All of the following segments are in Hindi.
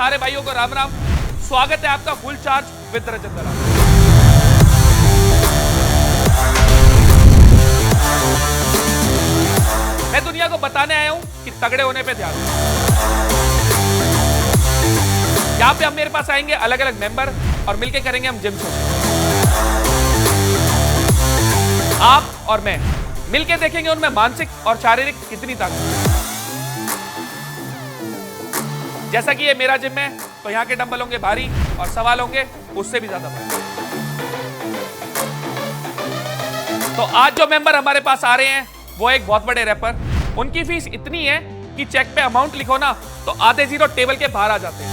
सारे भाइयों को राम राम। स्वागत है आपका फुल चार्ज विद रजत दलाल। मैं दुनिया को बताने आया हूं कि तगड़े होने पे ध्यान दो। यहां पे हम मेरे पास आएंगे अलग अलग मेंबर और मिलके करेंगे हम जिम शो। आप और मैं मिलके देखेंगे उनमें मानसिक और शारीरिक कितनी ताकत। जैसा कि ये मेरा जिम है तो यहाँ के डंबल होंगे भारी और सवाल होंगे उससे भी ज्यादा भारी। तो आज जो मेंबर हमारे पास आ रहे हैं वो एक बहुत बड़े रैपर। उनकी फीस इतनी है कि चेक पे अमाउंट लिखो ना तो आधे जीरो टेबल के बाहर आ जाते हैं।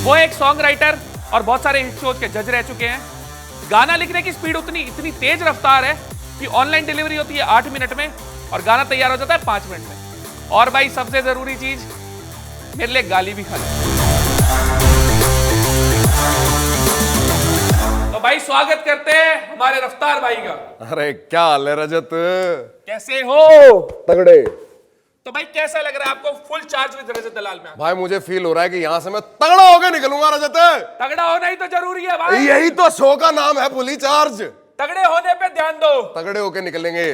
वो एक सॉन्ग राइटर और बहुत सारे हिट शोज के जज रह चुके हैं। गाना लिखने की स्पीड इतनी तेज रफ्तार है कि ऑनलाइन डिलीवरी होती है 8 मिनट में और गाना तैयार हो जाता है 5 मिनट में। और भाई सबसे जरूरी चीज, मेरे लिए गाली भी खा ले। तो भाई स्वागत करते हैं हमारे रफ्तार भाई का। अरे क्या हाल है रजत? कैसे हो? तगड़े। तो भाई कैसा लग रहा है आपको फुल चार्ज विद रजत दलाल में? भाई मुझे फील हो रहा है कि यहाँ से मैं तगड़ा होकर निकलूंगा रजत। तगड़ा होना ही तो जरूरी है भाई। यही तो शो का नाम है, फुली चार्ज। तगड़े होने पे ध्यान दो। तगड़े होकर निकलेंगे।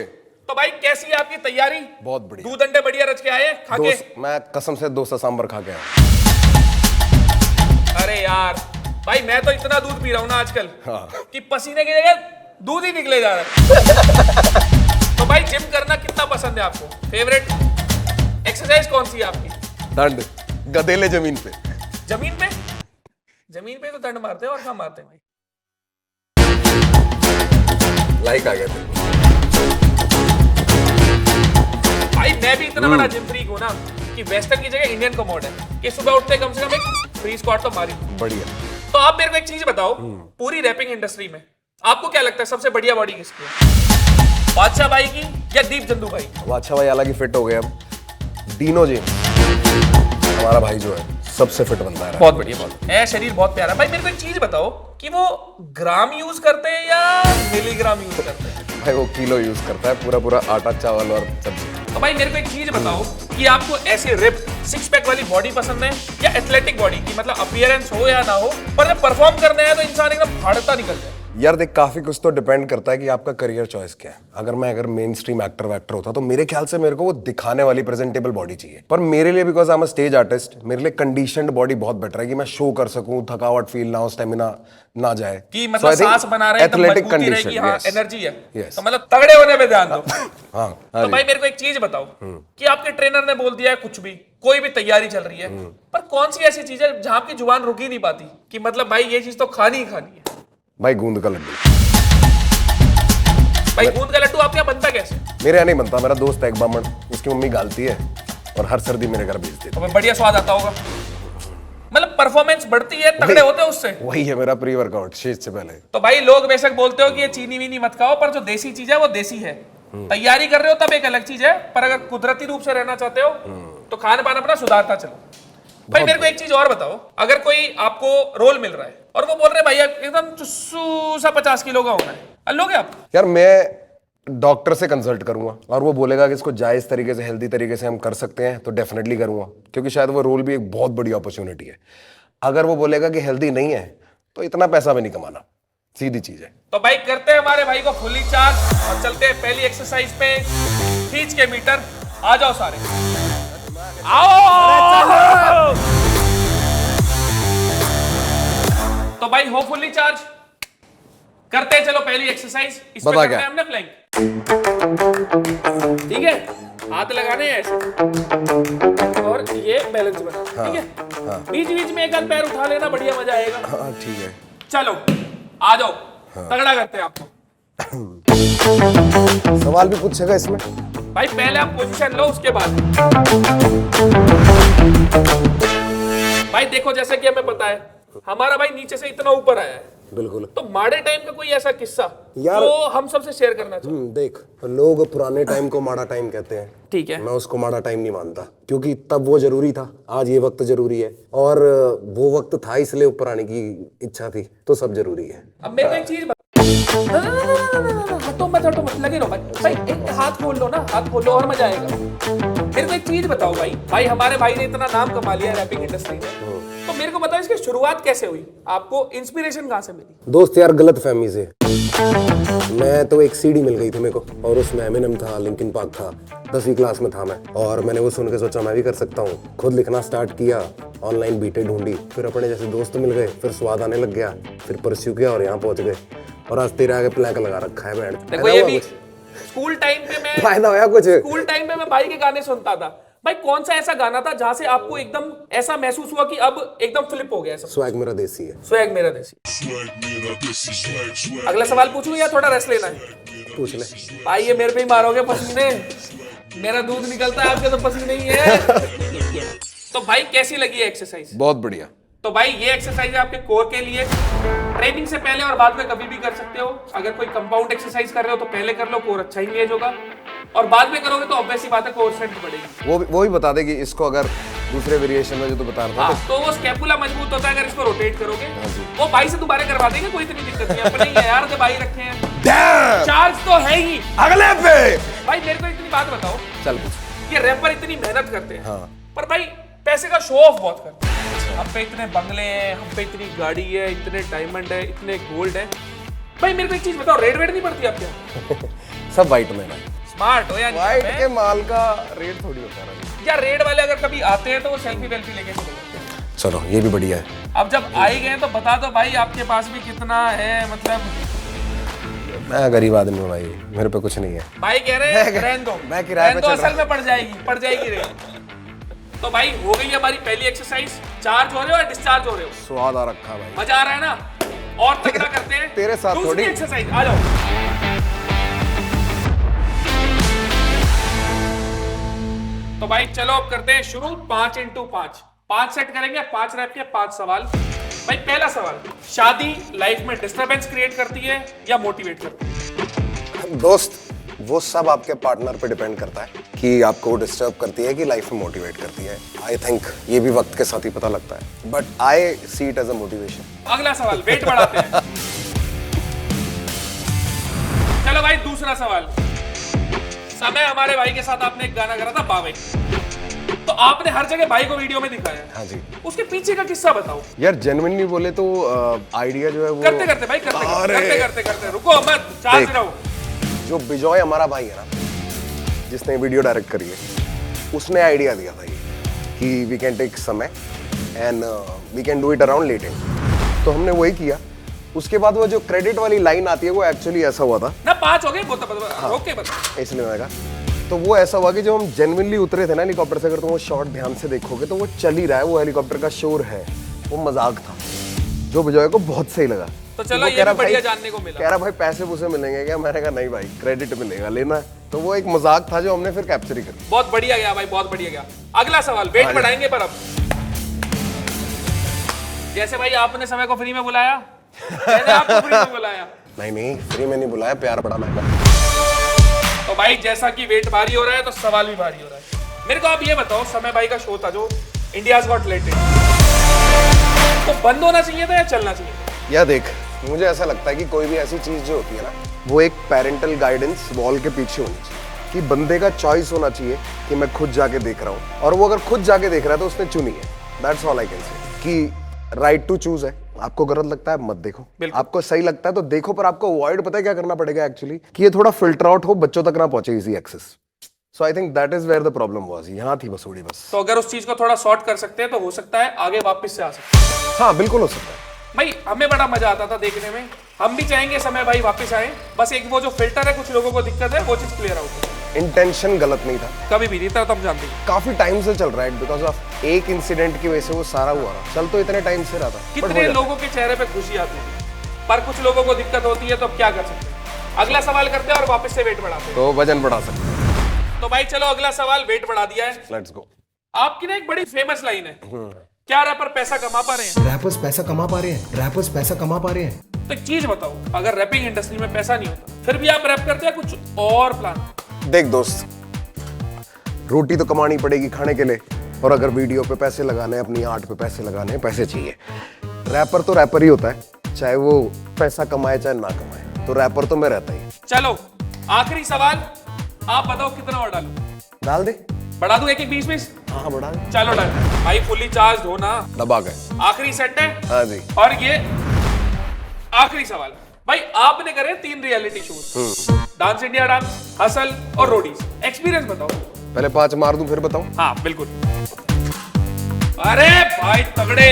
तो भाई कैसी है आपकी तैयारी? बहुत बढ़िया। दूध अंडे बढ़िया रच के आए खा के? मैं कसम से डोसा सांबर खा के आया। अरे यार भाई मैं तो इतना दूध पी रहा हूं ना आजकल कि पसीने की जगह दूध ही निकले जा रहा है। तो भाई जिम करना कितना पसंद है आपको? फेवरेट एक्सरसाइज कौन सी है आपकी? दंड गधेले जमीन पे। जमीन पे? जमीन पे तो दंड मारते हैं और कहाँ मारते हैं भाई? लाइक आ गया थे। भाई मैं भी इतना बड़ा जिम फ्रीक हूं ना कि वेस्टर्न की जगह इंडियन को मोड है कि सुबह उठते कम से कम एक फ्री स्क्वाट तो मारी। बढ़िया। तो आप मेरे को एक चीज बताओ, पूरी रैपिंग इंडस्ट्री में आपको क्या लगता है सबसे बढ़िया बॉडी किसकी है? बादशाह भाई की या दीप जंदू भाई? बादशाह भाई अलग ही फिट हो गए अब। डीनो जेम्स हमारा भाई जो है सबसे फिट बनता है। बहुत बढ़िया, बहुत है, शरीर बहुत प्यारा। भाई मेरे को एक चीज बताओ कि वो ग्राम यूज करते हैं या मिलीग्राम यूज करते हैं? भाई वो किलो यूज करता है, पूरा पूरा आटा चावल और सब्जी। तो भाई मेरे को एक चीज बताओ कि आपको ऐसे रिप सिक्स पैक वाली बॉडी पसंद है या एथलेटिक बॉडी की, मतलब अपीयरेंस हो या ना हो, पर जब परफॉर्म करना है तो इंसान एकदम फाड़ता निकल जाए? यार देख, काफी कुछ तो डिपेंड करता है कि आपका करियर चॉइस क्या है। अगर मेन स्ट्रीम एक्टर वैक्टर होता तो मेरे ख्याल से मेरे को वो दिखाने वाली प्रेजेंटेबल बॉडी चाहिए। पर मेरे लिए because I am a stage artist, मेरे लिए कंडीशनड बॉडी बहुत बेटर है कि मैं शो कर सकूं, थकावट फील ना हो, स्टेमिना ना जाए कि मतलब सांस बना रहे हैं, एथलेटिक कंडीशन, हाँ, yes. एनर्जी है। Yes. तो मतलब तगड़े होने पे ध्यान दो। हाँ, तो भाई मेरे को एक चीज बताओ कि आपके ट्रेनर ने बोल दिया है कुछ भी, कोई भी तैयारी चल रही है, पर कौन सी ऐसी चीज है जहां आपकी जुबान रुक ही नहीं पाती कि मतलब भाई ये चीज तो खानी ही खानी है? भाई गूंद का लड्डू। भाई गूंद का लड्डू आपके यहाँ बनता कैसे? मेरे यहाँ नहीं बनता, मेरा दोस्त है एक बामण, उसकी मम्मी गालती है और हर सर्दी मेरे घर भेज देती है। तो बढ़िया स्वाद आता होगा, मतलब परफॉर्मेंस बढ़ती है, तगड़े होते हो उससे। वही है मेरा प्री वर्कआउट शेष से पहले। तो भाई लोग बेशक बोलते हो कि ये चीनी वीनी मत खाओ, पर जो देसी चीज है वो देसी है। तैयारी कर रहे हो तब एक अलग चीज है, पर अगर कुदरती रूप से रहना चाहते हो तो खान पान अपना सुधारता चलो। भाई मेरे को एक चीज और बताओ, अगर कोई आपको रोल मिल रहा है और वो बोल रहे भाई एकदम चुस्सू सा 50 किलो का होना है, लोगे आप? यार मैं डॉक्टर से कंसल्ट करूंगा और वो बोलेगा कि इसको जायज तरीके से, हेल्दी तरीके से हम कर सकते हैं तो डेफिनेटली करूंगा, क्योंकि शायद वो रोल भी एक बहुत बड़ी अपॉर्चुनिटी है। अगर वो बोलेगा कि हेल्दी नहीं है तो इतना पैसा भी नहीं कमाना, सीधी चीज है। तो भाई करते हैं हमारे भाई को फुली चार्ज और चलते हैं पहली एक्सरसाइज पे। खींच के मीटर, आ जाओ सारे, आओ। तो भाई हो फुली चार्ज, करते हैं चलो पहली एक्सरसाइज। इसमें करना है हमने प्लैंक, ठीक है? हाथ लगाने हैं ऐसे और ये बैलेंस बना, ठीक है? बीच बीच में एक आध पैर उठा लेना, बढ़िया मजा आएगा। हाँ ठीक है। चलो आ जाओ, तगड़ा करते हैं आपको। सवाल भी पूछेगा इसमें? भाई पहले आप पोजीशन लो, उसके बाद भाई देखो, जैसे कि हमें पता है हमारा भाई नीचे से इतना ऊपर आया है। बिल्कुल। तो माड़े टाइम का कोई ऐसा किस्सा यार जो हम सबसे शेयर करना चाहते? देख, लोग पुराने टाइम को माड़ा टाइम कहते हैं, ठीक है? मैं उसको माड़ा टाइम नहीं मानता, क्योंकि तब वो जरूरी था, आज ये वक्त जरूरी है, और वो वक्त था इसलिए ऊपर आने की इच्छा थी, तो सब जरूरी है। अब मेरे को एक चीज हटो मत लगे रहो भाई। भाई एक हाथ खोल लो ना, हाथ खोल लो और मजा आएगा। मेरे को एक चीज बताओ भाई हमारे भाई ने इतना नाम कमा लिया रैपिंग इंडस्ट्री में, तो मेरे को बताओ इसकी शुरुआत कैसे हुई, आपको इंस्पिरेशन कहाँ से मिली? दोस्त यार गलत फहमी से मैं तो एक सीडी मिल गई थी मेरे को और उसमें एमिनेम था, लिंकिन पार्क था, 10वीं क्लास में था मैं और मैंने वो सुन के सोचा मैं भी कर सकता हूँ। खुद लिखना स्टार्ट किया, ऑनलाइन बीटें ढूंढी, फिर अपने जैसे दोस्त मिल गए, फिर स्वाद आने लग गया, फिर परस्यू किया और यहाँ पहुंच गए और आज तेरे आगे प्लैंक लगा रखा है। बैंड देखो ये भी स्कूल टाइम पे मैं फायदा होया कुछ? स्कूल टाइम पे मैं भाई के गाने सुनता था भाई। कौन सा ऐसा गाना था जहां से आपको एकदम ऐसा महसूस हुआ कि अब एकदम फ्लिप हो गया सब? स्वैग मेरा देसी है। स्वैग मेरा देसी। अगला सवाल पूछूं या थोड़ा रेस्ट लेना है? पूछ ले भाई ये मेरे पे ही मारोगे पसीने, मेरा दूध निकलता है, आपके तो पसीने ही है। तो भाई कैसी लगी है एक्सरसाइज? बहुत बढ़िया। तो भाई ये एक्सरसाइज है आपके कोर के लिए, ट्रेनिंग से पहले और बाद में कभी भी कर सकते हो। अगर कोई कंपाउंड एक्सरसाइज कर रहे हो तो पहले कर लो, कोर अच्छा इंगेज होगा, और बाद में करोगे तो ऑब्वियस ही बात है कोर स्ट्रेंथ बढ़ेगी। वो भी बता दे कि इसको अगर दूसरे वेरिएशन में जो तो बता रहा था तो वो स्कैपुला मजबूत होता है अगर इसको रोटेट करोगे। वो भाई से दोबारा करवा देंगे, कोई इतनी दिक्कत नहीं है, अपने ही है यार, जब भाई रखे हैं चार्ज तो है ही अगले पे। भाई मेरे को इतनी बात बताओ, चल ये रैपर इतनी मेहनत करते हैं पर भाई पैसे का शो ऑफ बहुत करते हैं। हम पे इतने बंगले हैं, हम पे इतनी गाड़ी है, इतने डायमंड है, इतने गोल्ड है। भाई मेरे को एक चीज बताओ, रेड वेट नहीं पड़ती आपके यहाँ? सब वाइट में ना, स्मार्ट हो या वाइट के माल का रेट थोड़ी होता है या रेड वाले अगर कभी आते हैं तो वो सेल्फी वेल्फी लेके चले जाते हैं। चलो ये भी बढ़िया है। अब जब आए गए तो बता दो भाई आपके पास भी कितना है, मतलब मैं गरीब आदमी हूँ भाई, मेरे पे कुछ नहीं है। भाई कह रहे हैं रहने दो, मैं किराए पे चल रहा असल में पड़ जाएगी रेट। तो भाई हो गई हमारी पहली एक्सरसाइज। चार्ज हो रहे हो या डिस्चार्ज हो रहे हो? स्वाद आ रखा भाई, मजा आ रहा है ना? और तगड़ा करते हैं तेरे साथ दूसरी थोड़ी एक्सरसाइज। आ जाओ। तो भाई चलो अब करते हैं शुरू। 5x5 5 सेट करेंगे, 5 रैप के 5 सवाल। भाई पहला सवाल, शादी लाइफ में डिस्टरबेंस क्रिएट करती है या मोटिवेट करती है? दोस्त वो सब आपके पार्टनर पे डिपेंड करता है कि आपको डिस्टर्ब करती है कि लाइफ में मोटिवेट करती है। आई थिंक ये भी वक्त के साथ ही पता लगता है, but I see it as a motivation. अगला सवाल, वेट बढ़ाते हैं। चलो भाई दूसरा सवाल। समय हमारे भाई के साथ आपने एक गाना करा था बावे, तो आपने हर जगह भाई को वीडियो में दिखाया। हाँ जी। उसके पीछे का किस्सा बताओ यार जेन्युइनली बोले तो आइडिया जो है वो करते करते रुको मत, चार्ज रहो। जो बिजॉय हमारा भाई है ना, जिसने वीडियो डायरेक्ट करी है, उसने आइडिया दिया था ये कि वी कैन टेक समय and we can do it around letting, तो हमने वही किया। उसके बाद वो जो क्रेडिट वाली लाइन आती है वो एक्चुअली ऐसा हुआ था ना, 5 हो गए ओके बता। इसलिए मैंने कहा तो वो ऐसा हुआ कि जब हम जेन्युइनली उतरे थे ना हेलीकॉप्टर से, अगर तुम वो शॉट ध्यान से देखोगे तो वो चल ही रहा है, वो हेलीकॉप्टर का शोर है, वो मजाक था जो विजय को बहुत सही लगा। तो चलो ये भी बढ़िया जानने को मिला। कह रहा भाई पैसे पूसे मिलेंगे क्या? मैंने कहा नहीं भाई क्रेडिट मिलेगा, लेना है। तो वो एक मजाक था जो हमने फिर कैप्चर ही कर लिया। बहुत बढ़िया गया भाई, बहुत बढ़िया गया। अगला सवाल, वेट बढ़ाएंगे पर अब जैसे भाई आपने समय को फ्री में बुलाया, मैंने आपको फ्री में बुलाया। नहीं फ्री में नहीं बुलाया, प्यार बड़ा महंगा। तो भाई जैसा कि वेट भारी हो रहा है तो सवाल भी भारी हो रहा है। मेरे को आप ये बताओ, समय भाई का शो था जो इंडियाज गॉट टैलेंट, तो बंद होना चाहिए था या चलना चाहिए? या देख, मुझे ऐसा लगता है कि कोई भी ऐसी चीज जो होती है ना, वो एक पेरेंटल गाइडेंस वॉल के पीछे होनी चाहिए, कि बंदे का चॉइस होना चाहिए कि मैं खुद जाके देख रहा हूँ, और वो अगर खुद जाके देख रहा है तो उसने चुनी है। That's all I can say, कि राइट टू चूज है। आपको गलत लगता है मत देखो, आपको सही लगता है तो देखो, पर आपको अवॉइड पता है क्या करना पड़ेगा एक्चुअली, कि ये थोड़ा फिल्टर आउट हो, बच्चों तक ना पहुंचे easy access. So I think that is where the problem was. यहाँ थी मसूड़ी बस। तो अगर उस चीज को थोड़ा शॉर्ट कर सकते हैं तो हो सकता है आगे वापस से आ सकते हैं। हाँ बिल्कुल हो सकता है भाई, हमें बड़ा मजा आता था देखने में, हम भी चाहेंगे समय भाई वापस आए, बस एक वो जो फिल्टर है कुछ लोगों को दिक्कत है, वो चीज क्लियर आउट हो। इंटेंशन गलत नहीं था, कभी भी नहीं था, तब जानते हैं। काफी टाइम से चल रहा है, बिकॉज ऑफ एक इंसिडेंट की वजह से वो सारा हुआ रहा। चल तो इतने टाइम से रहा था। कितने लोगों के चेहरे पे खुशी आती है, पर कुछ लोगों को दिक्कत होती है, तो अब क्या कर सकते हैं? अगला सवाल करते हैं और वापस से वेट बढ़ाते हैं। तो वजन बढ़ा सकते हैं। तो भाई चलो अगला सवाल, वेट बढ़ा दिया है, लेट्स गो। आपकी ना एक बड़ी फेमस लाइन है, क्या रैपर पैसा कमा पा रहे हैं? रैपर्स पैसा कमा पा रहे हैं, रैपर्स पैसा कमा पा रहे हैं। तो एक चीज बताओ, अगर रैपिंग इंडस्ट्री में पैसा नहीं होता फिर भी आप रैप करते हैं, कुछ और प्लान? देख दोस्त, रोटी तो कमानी पड़ेगी खाने के लिए, और अगर वीडियो पे पैसे लगाने हैं, अपनी आर्ट पे पैसे लगाने हैं, पैसे चाहिए। रैपर तो रैपर ही होता है, चाहे वो पैसा कमाए चाहे ना कमाए, तो रैपर तो मैं रहता ही। चलो आखिरी सवाल, आप बताओ कितना और डालूं? डाल दे। बढ़ा दूं एक 20-20? हाँ बढ़ा दे। चलो डन भाई, फुली चार्ज हो ना। दबा गए। आखिरी सेट है। हाँ जी। और ये आखिरी सवाल भाई, आपने करे 3 reality show, dance India dance, hustle और रोडीज, एक्सपीरियंस बताओ। पहले 5 मार दूं फिर बताऊं? हाँ बिल्कुल। अरे भाई तगड़े,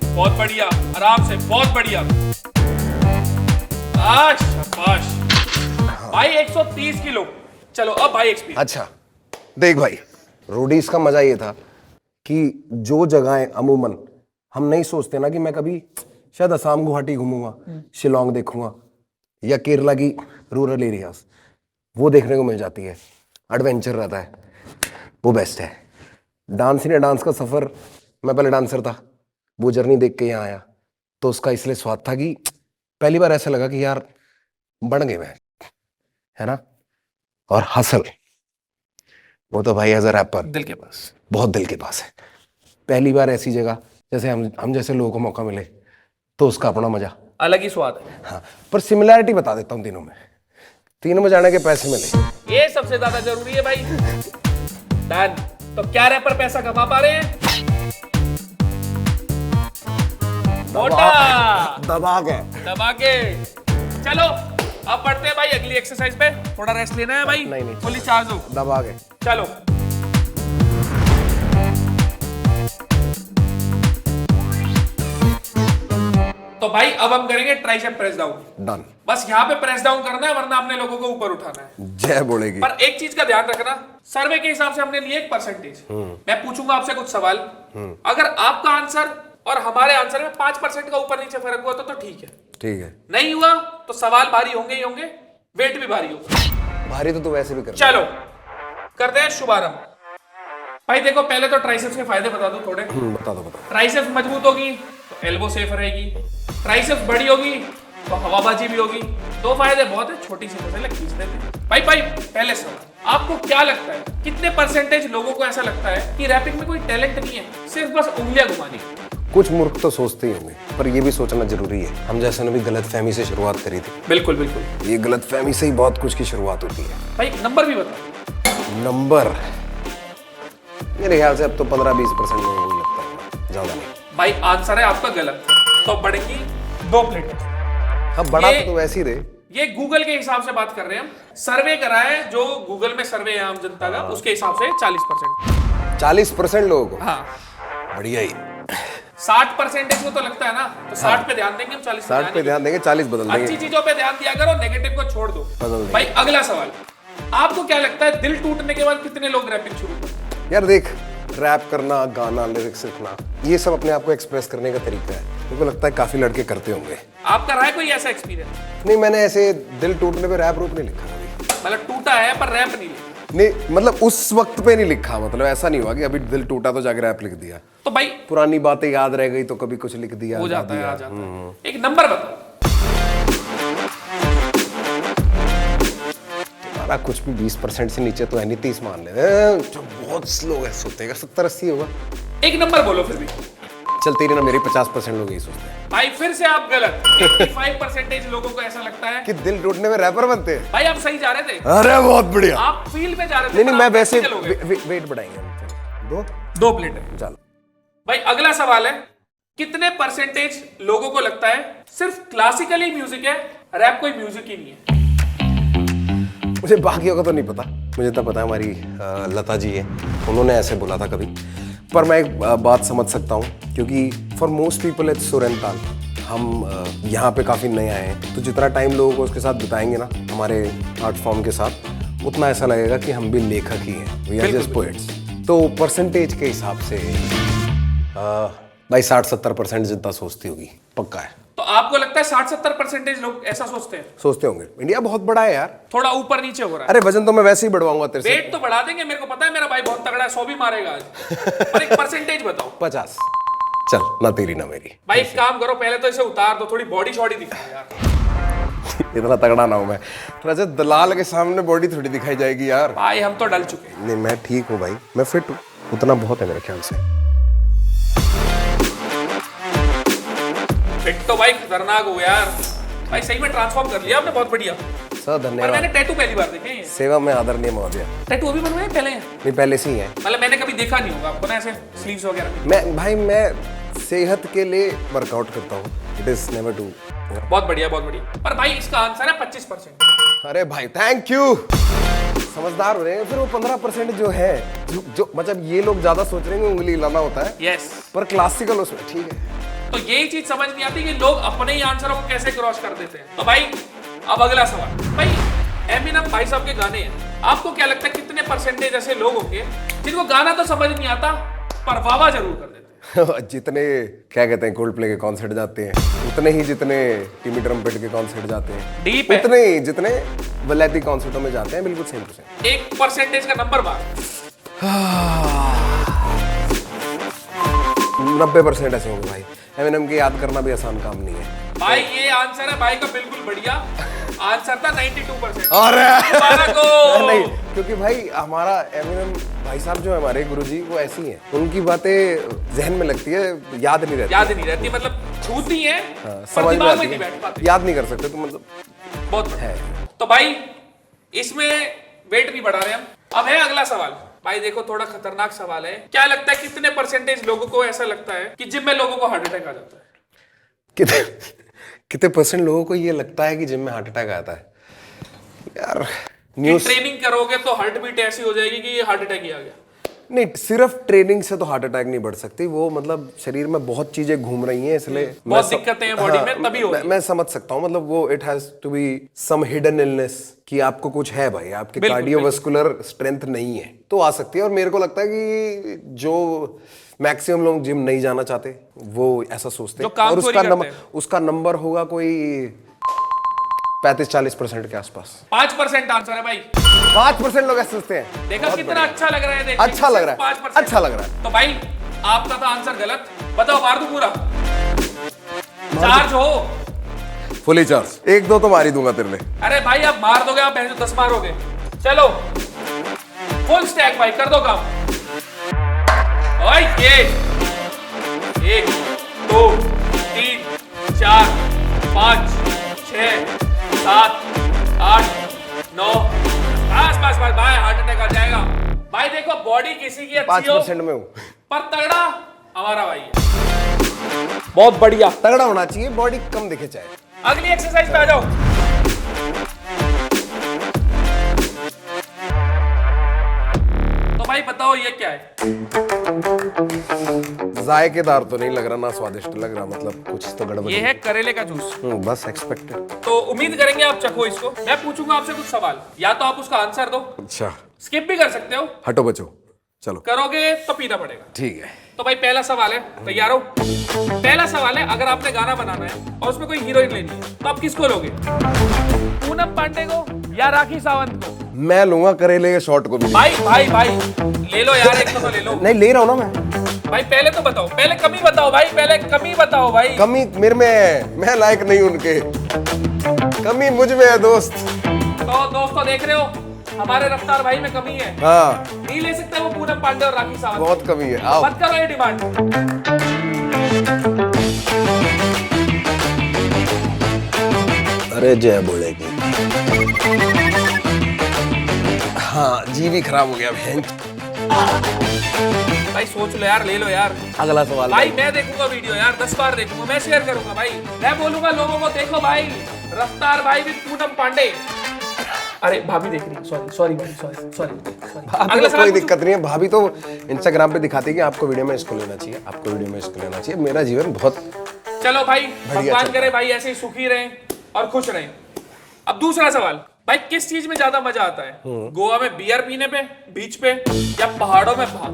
बहुत बढ़िया, आराम से, बहुत बढ़िया। शाबाश भाई, 130 किलो। चलो अब भाई एक्सपीरियंस। अच्छा देख भाई, रोडीज का मजा ये था कि जो जगहें अमूमन हम नहीं सोचते ना, कि मैं कभी शायद असम गुवाहाटी घूमूंगा, शिलोंग देखूंगा, या केरला की रूरल एरियाज, वो देखने को मिल जाती है। एडवेंचर रहता है, वो बेस्ट है। डांस इंडिया डांस का सफर, मैं पहले डांसर था, वो जर्नी देख के यहाँ आया, तो उसका इसलिए स्वाद था कि पहली बार ऐसा लगा कि यार बन गए मैं, है ना। और हसल, वो तो भाई एज अ रैपर दिल के पास, बहुत दिल के पास है। पहली बार ऐसी जगह जैसे हम जैसे लोगों को मौका मिले, तो उसका अपना मजा, अलग ही स्वाद है। हाँ। पर सिमिलैरिटी बता देता हूँ तीनों में, तीनों में जाने के पैसे मिले, ये सबसे ज्यादा जरूरी है भाई। डन। तो क्या रैपर पैसा कमा पा रहे हैं? मोटा दबा के। दबा के। चलो अब बढ़ते हैं भाई अगली एक्सरसाइज पे, थोड़ा रेस्ट लेना है भाई। नहीं। फुली चार्ज हो। दबा के। चलो तो भाई अब हम करेंगे ट्राइसेप प्रेस डाउन। डन। बस यहाँ पे प्रेस डाउन करना है, वरना आपने लोगों को ऊपर उठाना है। जय बोलेगी। पर एक चीज का ध्यान रखना, सर्वे के हिसाब से हमने लिए एक परसेंटेज। मैं पूछूंगा आपसे कुछ सवाल, अगर आपका आंसर और हमारे आंसर में 5% का ऊपर नीचे फर्क हुआ तो ठीक है। ठीक है। नहीं हुआ तो सवाल भारी होंगे ही होंगे, वेट भी भारी होगा। भारी तो तू वैसे भी कर। चलो करते हैं शुभारंभ। भाई देखो, पहले तो ट्राइसेप्स के फायदे बता दो थोड़े। बता दो। ट्राइसेप्स मजबूत होगी तो एल्बो सेफ रहेगी, ट्राइसेप्स बड़ी होगी तो हवाबाजी भी होगी। 2 फायदे बहुत है, छोटी सी मसले खींच देते हैं। भाई पहले सवाल, आपको क्या लगता है कितने परसेंटेज लोगों को ऐसा लगता है कि रैपिंग में कोई टैलेंट नहीं है, सिर्फ बस उंगलियां घुमानी? कुछ मूर्ख तो सोचते ही होंगे, पर ये भी सोचना जरूरी है। हम जैसे ने भी गलत फहमी से शुरुआत करी थी। बिल्कुल बिल्कुल, ये गलत फहमी से ही बहुत कुछ की शुरुआत होती है। भाई नंबर भी बताओ। नंबर मेरे ख्याल से अब तो 15-20% लोगों को लगता है, ज्यादा नहीं। भाई आंसर है आपका गलत, तो बढ़ेगी 2 प्लेट। हाँ बड़ा ये- तो वैसे ही दे। ये गूगल के हिसाब से बात कर रहे हैं हम, सर्वे करा है जो गूगल में सर्वे है आम जनता का, उसके हिसाब से 40%। 40% लोगों को। हाँ, बढ़िया ही। 60% को तो लगता है ना, तो 60 पे ध्यान देंगे हम, 40 60 पे ध्यान देंगे, 40 बदल अच्छी देंगे। चीजों पे ध्यान दिया करो, नेगेटिव को छोड़ दो। बदल देंगे। भाई अगला सवाल, आपको क्या लगता है दिल टूटने के बाद कितने लोग रैपिंग शुरू करते हैं? यार देख, रैप करना, गाना, लिरिक्स लिखना, ये सब अपने आप को एक्सप्रेस करने का तरीका है। मेरे को लगता है काफी लड़के करते होंगे। आपका रहा है कोई ऐसा एक्सपीरियंस? नहीं, मैंने ऐसे दिल टूटने पे रैप रूप नहीं लिखा कभी। मतलब टूटा है पर रैप नहीं लिखा? नहीं, मतलब उस वक्त पे नहीं लिखा, मतलब ऐसा नहीं हुआ कि अभी दिल टूटा तो जाके रैप लिख दिया। तो भाई पुरानी बातें याद रह गई तो कभी कुछ लिख दिया। हो जाता है, आ जाता है। एक नंबर बताओ। तुम्हारा कुछ भी 20% से नीचे तो है नहीं, 30 मान ले। जो बहुत स्लो है सोचेगा 70-80 होगा। एक नंबर बोलो फिर भी। चल तेरी ना मेरी 50% लोग यही सोचते हैं भाई फिर से आप गलत। 85% लोगों को ऐसा लगता है। कि दिल टूटने में रैपर बनते हैं। भाई आप सही जा रहे थे, अरे बहुत बढ़िया। आप फील्ड में जा रहे थे। नहीं, पर मैं आप वैसे practical हो गए। वेट बढ़ाएंगे हम। चलो, 2 प्लेट है। चलो। भाई अगला सवाल है, कितने परसेंटेज लोगों को लगता है सिर्फ क्लासिकल ही म्यूजिक है, रैप कोई म्यूजिक ही नहीं है? मुझे बाकियों का तो नहीं पता, मुझे तो पता है हमारी लता जी है, उन्होंने ऐसे बोला था कभी। पर मैं एक बात समझ सकता हूँ, क्योंकि फॉर मोस्ट पीपल इट्स सुर एंड ताल। हम यहाँ पे काफ़ी नए आए हैं, तो जितना टाइम लोगों को उसके साथ बिताएंगे ना, हमारे आर्ट फॉर्म के साथ, उतना ऐसा लगेगा कि हम भी लेखक ही हैं, वी आर जस्ट पोएट्स। तो परसेंटेज के हिसाब से भाई 60-70% जितना सोचती होगी, पक्का है। तो आपको लगता है 60-70% लोग ऐसा सोचते हैं? सोचते होंगे। इंडिया बहुत बड़ा है यार। थोड़ा ऊपर नीचे हो रहा है। अरे वजन तो मैं वैसे ही बढ़वाऊंगा तेरे से। वेट तो बढ़ा देंगे, मेरे को पता है मेरा भाई बहुत तगड़ा है, 100 भी मारेगा आज। पर एक परसेंटेज बताओ। 50। चल, ना तेरी ना मेरी। भाई एक काम करो, पहले तो इसे उतार दो, थोड़ी बॉडी शॉडी दिखाओ यार। इतना तगड़ा ना हूं मैं। रजत दलाल के सामने बॉडी थोड़ी दिखाई जाएगी यार। भाई हम तो डल चुके हैं। नहीं, मैं ठीक हूँ भाई, मैं फिट हूँ, उतना बहुत है मेरे ख्याल से। फिट तो भाई खतरनाक हो यार। भाई सही में ट्रांसफॉर्म कर लिया आपने, बहुत बढ़िया। सर पर धन्यवाद। मैंने टैटू पहली बार देखे हैं। सेवा में आदरणीय महोदय। टैटू अभी बनवाए पहले हैं? नहीं पहले से ही है। मतलब मैंने कभी देखा नहीं होगा आपको ना ऐसे स्लीव्स वगैरह। मैं सेहत के लिए वर्कआउट करता हूँ। It is never too. बहुत बढ़िया बहुत बढ़िया। पर भाई इसका आंसर है 25%। अरे भाई थैंक यू, समझदार हो रहे हैं। फिर वो 15% जो है जो मतलब ये लोग ज्यादा सोच रहे हैं कि उंगली लाना होता है, यस। पर क्लासिकल उसमें ठीक है। तो यही चीज समझ नहीं आती कि लोग अपने ही आंसरों को कैसे क्रॉस कर देते हैं। तो भाई अब अगला सवाल। भाई एमिनेम भाई साहब के गाने हैं, आपको क्या लगता है कितने परसेंटेज ऐसे लोग होंगे जिनको गाना तो समझ नहीं आता पर वाह जरूर कर देते हैं? जितने क्या कहते हैं कोल्ड प्ले के कॉन्सर्ट जाते हैं उतने ही जितने टिमी ट्रम्पेट के कॉन्सर्ट जाते हैं, डीप है। उतने ही जितने वलैती कॉन्सर्टों में जाते हैं, बिल्कुल सेम टू सेम। एक परसेंटेज का नंबर बार। 90% ऐसे होंगे भाई। एमिनेम के याद करना भी आसान काम नहीं है भाई ये आंसर है भाई का बिल्कुल बढ़िया। आंसर था 92%। अरे मुबारक हो। नहीं, क्योंकि भाई हमारा एमिनेम भाई साहब जो है हमारे गुरुजी वो ऐसी हैं, उनकी बातें जहन में लगती है, याद नहीं रहती। याद नहीं रहती मतलब छूती है पर समझ में दिमाग में आती नहीं बैठ है, पाती। याद नहीं कर सकते तो मतलब बहुत है। तो भाई इसमें वेट नहीं बढ़ा रहे हम। अब है अगला सवाल। भाई देखो थोड़ा खतरनाक सवाल है। क्या लगता है कितने परसेंटेज लोगों को ऐसा लगता है कि जिम में लोगों को हार्ट अटैक आ जाता है? कितने परसेंट लोगों को ये लगता है कि जिम में हार्ट अटैक आता है? यार न्यूज़ ट्रेनिंग करोगे तो हार्ट बीट ऐसी हो जाएगी कि हार्ट अटैक ही आ गया। नहीं, सिर्फ ट्रेनिंग से तो हार्ट अटैक नहीं बढ़ सकती। वो मतलब शरीर में बहुत चीजें घूम रही हैं, इसलिए बहुत दिक्कतें हैं बॉडी में तभी होगी। मैं समझ सकता हूँ। मतलब वो it has to be some hidden illness कि आपको कुछ है भाई, आपके कार्डियोवास्कुलर स्ट्रेंथ नहीं है तो आ सकती है। और मेरे को लगता है कि जो मैक्सिमम लोग जिम नहीं जाना चाहते वो ऐसा सोचते हैं, और उसका नंबर होगा कोई 35-40% के आसपास। 5% आंसर है भाई। 5% लोग ऐसे सोचते हैं। देखा कितना अच्छा लग रहा है? देखिए अच्छा लग रहा है, 5%। अच्छा लग रहा है। तो भाई आपका था आंसर गलत। बताओ मार दूं पूरा? चार्ज हो? Fully charge. 1-2 तो मार ही दूंगा तेरे लिए। अरे भाई आप मार दोगे, आप 10 मारोगे। चलो फुल स्टैक भाई कर दो काम। ओए ये 1 2 3 4 5 6 7 8 9 बस भाई हार्ट अटैक आ जाएगा। भाई देखो बॉडी किसी की अच्छी हो 5% में हूँ, पर तगड़ा हमारा भाई है। बहुत बढ़िया। तगड़ा होना चाहिए, बॉडी कम दिखे चाहे। अगली एक्सरसाइज पे आ जाओ। तो भाई बताओ ये क्या है? जायकेदार तो नहीं लग रहा, ना स्वादिष्ट लग रहा, मतलब कुछ तो गड़बड़ ये है करेले का जूस। बस एक्सपेक्टेड। तो उम्मीद करेंगे आप चखो इसको। मैं पूछूंगा आपसे कुछ सवाल, या तो आप उसका आंसर दो, अच्छा स्किप भी कर सकते हो। हटो बचो, चलो करोगे तो पीना पड़ेगा। ठीक है। तो भाई पहला सवाल है, तैयार हो? पहला सवाल है, अगर आपने गाना बनाना है और उसमें कोई हीरोइन लेनी है तो आप किसको लोगे? पूनम पांडे को या राखी सावंत को? मैं लूंगा करेले के शॉट को भी। भाई भाई भाई ले लो यार, एक तो ले लो। नहीं ले रहा हूँ ना मैं। भाई पहले तो बताओ, पहले कमी बताओ भाई, पहले कमी बताओ भाई। कमी मेरे में है, मैं लायक नहीं उनके, कमी मुझ में है दोस्त। तो दोस्तों देख रहे हो हमारे रफ्तार भाई में कमी है। हाँ नहीं ले सकते वो पूनम पांडे और राखी सावंत। बहुत कमी है। आओ मत करो ये डिमांड। अरे जय बोलेगी। हाँ जी भी खराब हो गया भैंस। भाई सोच लो यार, ले लो यार। अगला सवाल भाई मैं देखूंगा वीडियो यार, 10 बार देखूंगा, मैं शेयर करूंगा भाई। मैं बोलूंगा लोगों को देखो भाई रफ्तार भाई भी पूनम पांडे। अरे भाभी देख रही है, सॉरी भाई, सॉरी। भाभी को कोई दिक्कत नहीं है। भाभी तो इंस्टाग्राम पे दिखाती है कि आपको वीडियो में इसको लेना चाहिए, आपको वीडियो में इसको लेना चाहिए। मेरा जीवन बहुत चलो भाई, भगवान चल करे भाई ऐसे ही सुखी रहें और खुश रहें। अब दूसरा सवाल, भाई किस चीज में ज्यादा मजा आता है? गोवा में बियर पीने पे, बीच पे, या पहाड़ों में भाग?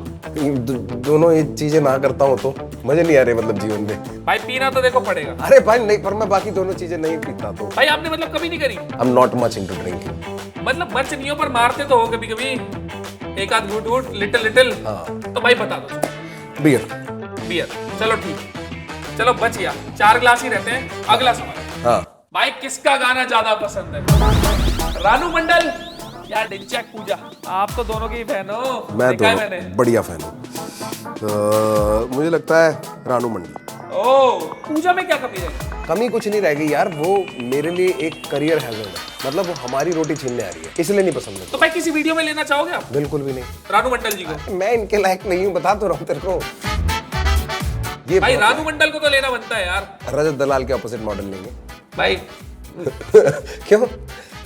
दोनों ये चीजें ना करता हूँ तो मजे नहीं आ रहे मतलब जीवन में। भाई पीना तो देखो पड़ेगा। अरे भाई नहीं, पर मैं बाकी दोनों चीजें नहीं पीता तो। भाई आपने मतलब कभी नहीं करी? I am not much into drinking. मतलब मच नहीं हो पर मारते तो हो कभी कभी, एक आध घूट लिटिल। तो भाई बता दो। बियर। चलो ठीक, चलो बच गया, 4 ग्लास ही रहते हैं। अगला सवाल, हाँ भाई किसका गाना ज्यादा पसंद है? रानू मंडल या डिंचैक पूजा? आप तो दोनों के ही फैन हो। मैं देखा है दोनों मैंने। बढ़िया फैन हूँ। मुझे लगता है रानू मंडल। ओ पूजा में क्या कमी है? कमी कुछ नहीं रह गई यार, वो मेरे लिए एक करियर हैजर्ड है, मतलब वो हमारी रोटी छीनने आ रही है, इसलिए नहीं पसंद मुझे। तो भाई किसी वीडियो में लेना चाहोगे आप बिल्कुल भी नहीं, रानू मंडल जी को? मैं इनके लायक नहीं हूँ, बता तो रहा हूँ तेरे को। ये भाई बहुत रानू मंडल को तो लेना बनता है यार। है। रजत दलाल के ऑपोजिट मॉडल लेंगे। भाई क्यों,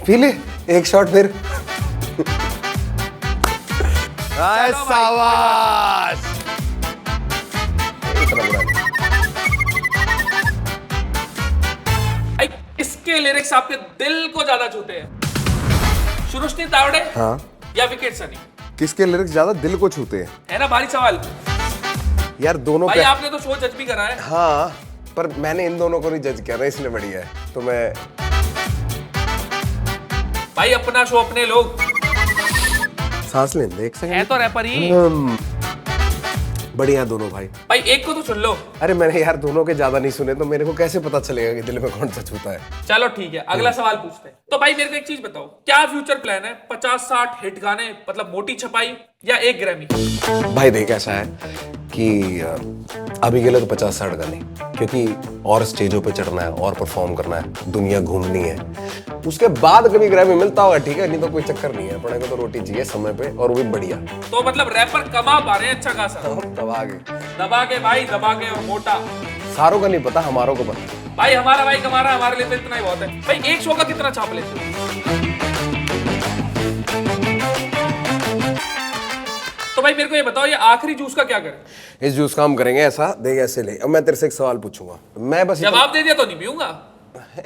पी ले एक शॉट फिर। चलो भाई। शाबाश। इतना बुरा नहीं। भाई इसके लिरिक्स आपके दिल को ज्यादा छूते हैं। शुरुष्टि तावड़े हाँ, या विकेट सनी? किसके लिरिक्स ज्यादा दिल को छूते हैं? है ना भारी सवाल। यार दोनों भाई पे। आपने तो शो जज भी करा है। हाँ, पर मैंने इन दोनों को नहीं जज किया ना, इसलिए बढ़िया है। तो मैं भाई अपना शो अपने लोग सांस लेने दे एक सेकंड। है तो रैपर ही। बढ़िया दोनों भाई। भाई एक को तो चुन लो। अरे मैंने यार दोनों के ज्यादा नहीं सुने, तो मेरे को कैसे पता चलेगा कि दिल में कौन सा छूता है। चलो ठीक है, अगला सवाल पूछते हैं। तो भाई मेरे को एक चीज बताओ, क्या फ्यूचर प्लान है? 50-60 हिट गाने, मतलब मोटी छपाई, या 1 ग्रैमी? भाई देख ऐसा है कि अभी के लिए तो 50-60 गाने, क्योंकि और स्टेजों पे चढ़ना है और परफॉर्म करना है, दुनिया घूमनी है। उसके बाद कभी ग्रैमी मिलता होगा ठीक है, नहीं तो कोई चक्कर नहीं है। अपने को तो रोटी चाहिए समय पे, और वो भी बढ़िया। तो मतलब रैपर कमा पा रहे हैं अच्छा खासा? तब आगे दबा के भाई, दबा के, और मोटा। सारों का नहीं पता, हमारों को पता। भाई हमारा भाई कमा रहा है, हमारे लिए तो इतना ही बहुत है। भाई एक शो का कितना छाप लेते हो? तो भाई मेरे को ये बताओ, ये आखिरी जूस का क्या करें? इस जूस का हम करेंगे ऐसा, देख ऐसे ले। अब मैं तेरे से एक सवाल पूछूंगा, मैं बस जवाब दे दिया तो नहीं पीऊंगा।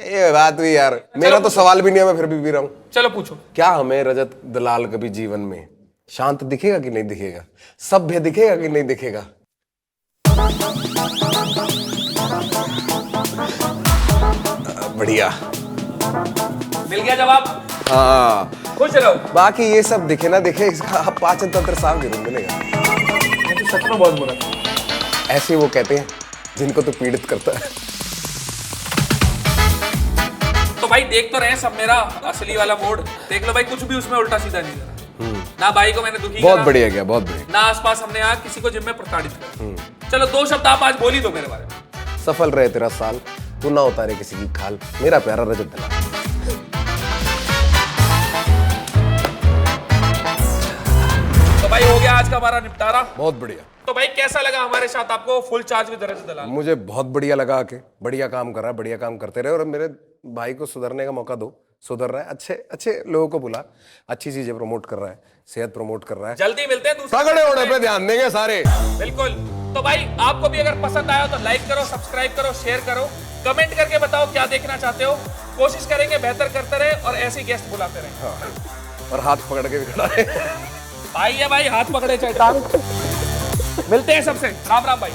ये बात हुई यार, मेरा तो सवाल भी नहीं है, मैं फिर भी पी रहा हूँ। चलो पूछो। क्या हमें रजत दलाल कभी जीवन में शांत दिखेगा कि नहीं दिखेगा, सभ्य दिखेगा कि नहीं दिखेगा? बढ़िया, मिल गया जवाब। हाँ। खुश रहो। बाकी ये सब दिखे ना दिखे, इसका पाचन तंत्र साफ जरूर मिलेगा। ये तो सच में बहुत बुरा था। ऐसे वो कहते हैं जिनको तो पीड़ित करता है। तो भाई देख तो रहे हैं सब मेरा असली वाला मोड। देख लो भाई, कुछ भी उसमें उल्टा सीधा नहीं करा। ना भाई को मैंने दुखी बहुत करा, बढ़िया गया, बहुत बढ़िया। ना आसपास हमने यहाँ किसी को जिम में प्रताड़ित करा। चलो 2 शब्द आप आज बोल ही दो मेरे बारे में। सफल रहे तेरा साल, तू ना उतारे किसी की खाल, मेरा प्यारा रजत दलाल। तो भाई हो गया आज का हमारा निपटारा। बहुत बढ़िया। तो भाई कैसा लगा हमारे साथ आपको फुल चार्ज विद रजत दलाल? मुझे बहुत बढ़िया लगा आके, बढ़िया काम कर रहा है, बढ़िया काम करते रहे, और मेरे भाई को सुधरने का मौका दो। सुधर रहा है, अच्छे अच्छे लोगों को बुला, अच्छी चीजें प्रमोट कर रहा है, सेहत प्रमोट कर रहा है। जल्दी मिलते हैं दूसरे तगड़े होने पे ध्यान देंगे सारे। बिल्कुल। तो भाई आपको भी अगर पसंद आया तो लाइक करो, सब्सक्राइब करो, शेयर करो, कमेंट करके बताओ क्या देखना चाहते हो। कोशिश करेंगे बेहतर करते रहे और ऐसे गेस्ट बुलाते रहे। हाँ। और हाथ पकड़ के भी खड़ा है। भाई है भाई, हाथ पकड़े चाहे। मिलते हैं सबसे। राम राम भाई।